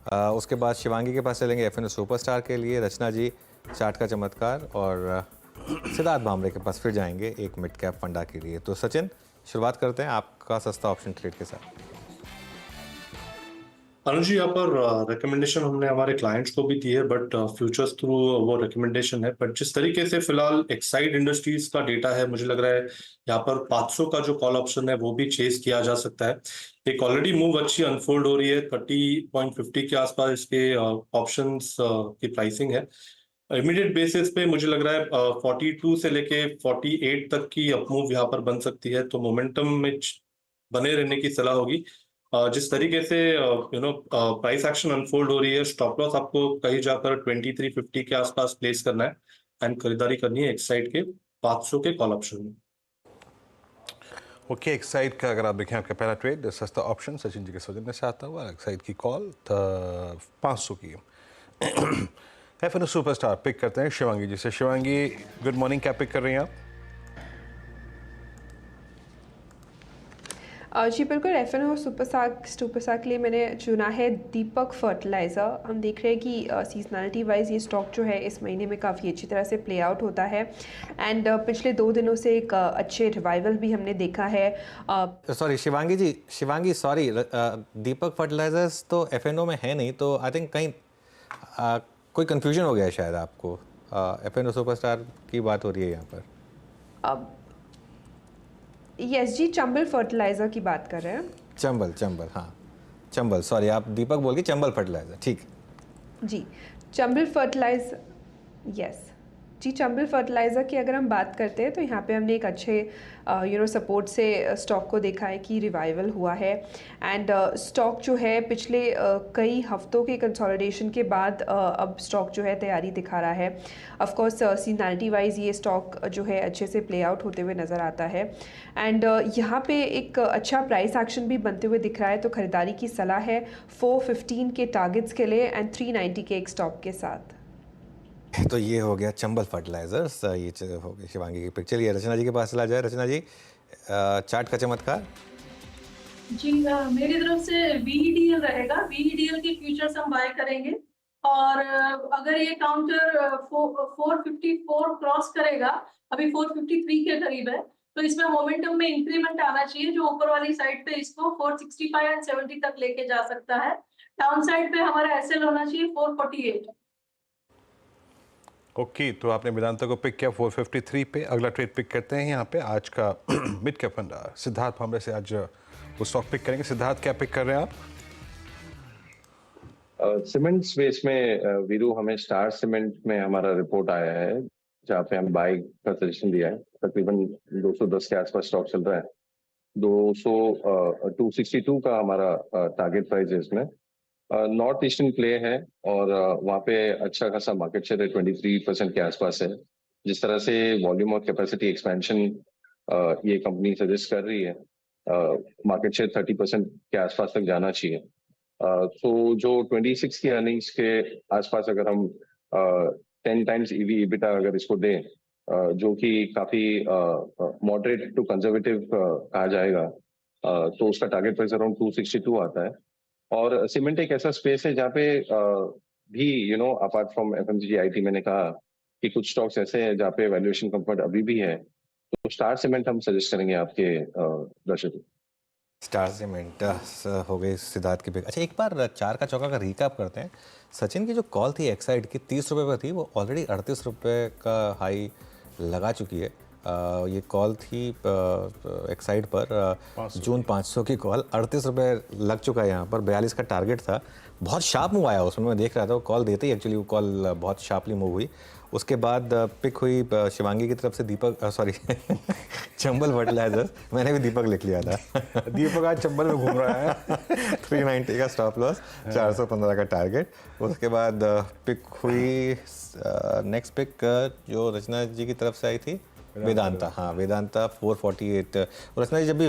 उसके बाद शिवांगी के पास चलेंगे एफएनओ सुपरस्टार के लिए, रचना जी चार्ट का चमत्कार, और सिद्धार्थ भामरे के पास फिर जाएंगे एक मिड कैप फंडा के लिए। तो सचिन, शुरुआत करते हैं आपका सस्ता ऑप्शन ट्रेड के साथ। अनुज जी, यहाँ पर रिकमेंडेशन हमने हमारे क्लाइंट्स को भी दी है, बट फ्यूचर्स थ्रू वो रिकमेंडेशन है। बट जिस तरीके से फिलहाल एक्साइड इंडस्ट्रीज का डेटा है, मुझे लग रहा है यहाँ पर 500 का जो कॉल ऑप्शन है वो भी चेस किया जा सकता है। एक ऑलरेडी मूव अच्छी अनफोल्ड हो रही है, 30.50 के आसपास इसके ऑप्शंस की प्राइसिंग है। इमीडिएट बेसिस पे मुझे लग रहा है 42 से लेके 48 तक की अपमूव यहाँ पर बन सकती है। तो मोमेंटम में बने रहने की सलाह होगी। जिस तरीके से प्राइस एक्शन अनफोल्ड हो रही है, स्टॉप लॉस आपको कहीं जाकर 2350 के आसपास प्लेस करना है एंड खरीदारी करनी है एक्साइड के 500 के कॉल ऑप्शन में। ओके, एक्साइड का अगर आप देखें आपका पहला ट्रेड सस्ता ऑप्शन सचिन जी के सौजन्य से आता हुआ, एक्साइड की कॉल 500 की। एफएनओ सुपरस्टार पिक करते हैं शिवांगी जी से। शिवांगी, गुड मॉर्निंग, क्या पिक कर रही हैं आप? जी बिल्कुल, एफएनओ सुपरस्टार के लिए मैंने चुना है दीपक फर्टिलाइज़र। हम देख रहे हैं कि सीजनलिटी वाइज ये स्टॉक जो है इस महीने में काफ़ी अच्छी तरह से प्ले आउट होता है एंड पिछले 2 दिनों से एक अच्छे रिवाइवल भी हमने देखा है। सॉरी शिवांगी जी, सॉरी, दीपक फर्टिलाइजर्स तो एफएनओ में है नहीं, तो आई थिंक कहीं कोई कंफ्यूजन हो गया है शायद आपको। एफएनओ सुपरस्टार की बात हो रही है यहाँ पर। यस जी, चंबल फर्टिलाइज़र की बात कर रहे हैं। चंबल, हाँ चंबल, सॉरी आप दीपक बोल के चंबल फर्टिलाइजर, ठीक। जी, चंबल फर्टिलाइजर, यस जी, चंबल फर्टिलाइज़र की अगर हम बात करते हैं तो यहाँ पे हमने एक अच्छे सपोर्ट से स्टॉक को देखा है कि रिवाइवल हुआ है एंड स्टॉक जो है पिछले कई हफ्तों के कंसोलिडेशन के बाद अब स्टॉक जो है तैयारी दिखा रहा है। ऑफ कोर्स सीजनलिटी वाइज ये स्टॉक जो है अच्छे से प्ले आउट होते हुए नज़र आता है एंड यहाँ पे एक अच्छा प्राइस एक्शन भी बनते हुए दिख रहा है। तो ख़रीदारी की सलाह है 415 के टारगेट्स के लिए एंड 390 के एक स्टॉप के साथ। तो ये हो गया चंबल फर्टिलाइजर्स, ये हो गई शिवांगी की पिक। चलिए रचना जी के पास चला जाए। रचना जी, चार्ट का चमत्कार। जी, मेरी तरफ से VEDL रहेगा। VEDL के फ्यूचर्स हम बाय करेंगे और अगर ये काउंटर 454 क्रॉस करेगा, अभी 453 के करीब है, तो इसमें मोमेंटम में इंक्रीमेंट आना चाहिए जो ऊपर वाली साइड पे इसको 465 एंड 70 तक लेके जा सकता है। डाउन साइड पे हमारा एसएल होना चाहिए 448। ओके, तो आपने वेदांता को पिक किया 453 पे। अगला ट्रेड पिक करते हैं यहाँ पे आज का mid cap fund Siddharth Bhamre से। आज वो स्टॉक पिक करेंगे। सिद्धार्थ, क्या पिक कर रहे हैं आप? सीमेंट स्पेस में वीरू, हमें स्टार सीमेंट में हमारा रिपोर्ट आया है जहाँ पे हम बाय का सजेशन दिया है। तकरीबन 210 के आसपास स्टॉक चल रहा है। 262 का हमारा टारगेट प्राइस है इसमें। नॉर्थ ईस्टर्न प्ले है और वहाँ पे अच्छा खासा मार्केट शेयर 23% के आसपास है। जिस तरह से वॉल्यूम और कैपेसिटी एक्सपेंशन ये कंपनी सजेस्ट कर रही है, मार्केट शेयर 30% के आसपास तक जाना चाहिए। तो जो 26 की अर्निंग्स के आसपास अगर हम 10 टाइम्स EV EBITDA अगर इसको दें, जो कि काफी मॉडरेट टू कंजर्वेटिव कहा जाएगा, तो उसका टारगेट प्राइस अराउंड 262 आता है। और सीमेंट एक ऐसा स्पेस है जहाँ पे भी अपार्ट फ्रॉम FMCG IT, मैंने कहा कि कुछ स्टॉक्स ऐसे हैं जहाँ पे वैल्यूएशन कंफर्ट अभी भी है। तो स्टार सीमेंट हम सजेस्ट करेंगे आपके दर्शकों। स्टार सीमेंट हो गई सिद्धार्थ की पिक। अच्छा, एक बार चार का चौका का रिकैप करते हैं। सचिन की जो कॉल थी एक्साइड की 30 रुपये पर थी, वो ऑलरेडी 38 रुपये का हाई लगा चुकी है। ये कॉल थी एक्साइड पर जून 500 की कॉल, 38 रुपये लग चुका है यहाँ पर। 42 का टारगेट था। बहुत शार्प मूव आया उसमें, मैं देख रहा था। वो कॉल देते ही एक्चुअली वो कॉल बहुत शार्पली मूव हुई। उसके बाद पिक हुई शिवांगी की तरफ से दीपक, सॉरी चंबल फर्टिलाइजर्स। मैंने भी दीपक लिख लिया था। दीपक आज चंबल में घूम रहा है। 390 का स्टॉप लॉस, 415 का टारगेट। उसके बाद पिक हुई नेक्स्ट पिक जो रचना जी की तरफ से आई थी, वेदांता। हाँ, वेदांता 448। रचना जी जब भी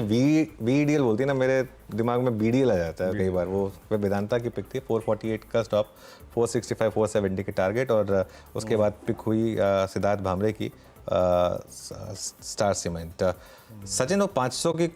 VEDL बोलती है ना, मेरे दिमाग में BDL आ जाता है कई बार। वो वेदांता की पिक थी, 448 का स्टॉप, 465 470 के टारगेट। और उसके बाद पिक हुई सिद्धार्थ भामरे की स्टार सीमेंट। सचिन, वो 500 की